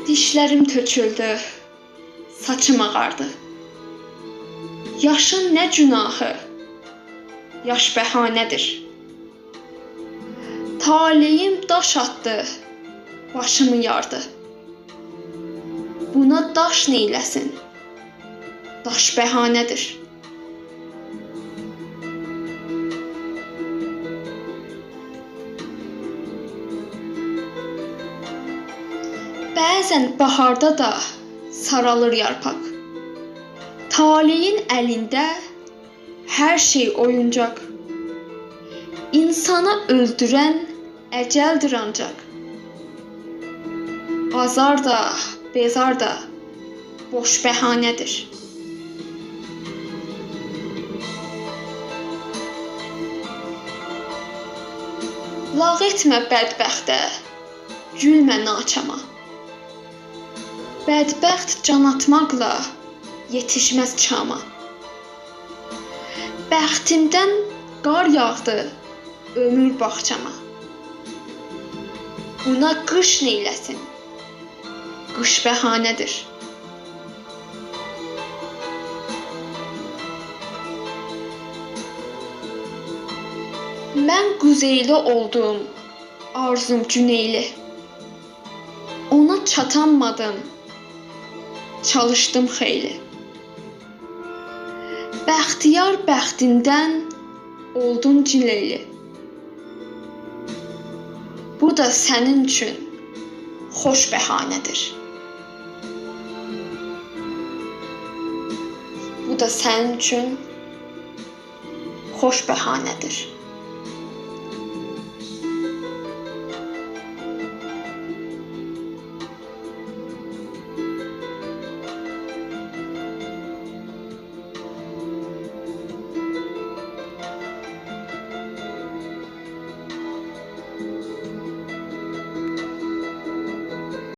Dişlərim töküldü, saçım ağardı. Yaşın nə günahı, yaş bəhanədir. Taleyim daş atdı, başımı yardı. Buna daş neyləsin, daş bəhanədir. Bəzən baharda da saralır yarpaq. Taleyin əlində hər şey oyuncaq. İnsanı öldürən əcəldir ancaq. Azar da, bezar da boş bəhanədir. Lağ etmə bədbəxtə, gülmə naçama. Bədbəxt can atmaqla yetişməz çama. Bəxtimdən qar yağdı ömür bağçama. Buna qış neyləsin, qış bəhanədir. Mən quzeyli oldum, arzum güneyli. Ona çatanmadım, çalışdım xeyli. Bəxtiyar bəxtindən oldun cileyli. Bu da sənin üçün xoş bəhanədir. Bu da sənin üçün xoş bəhanədir.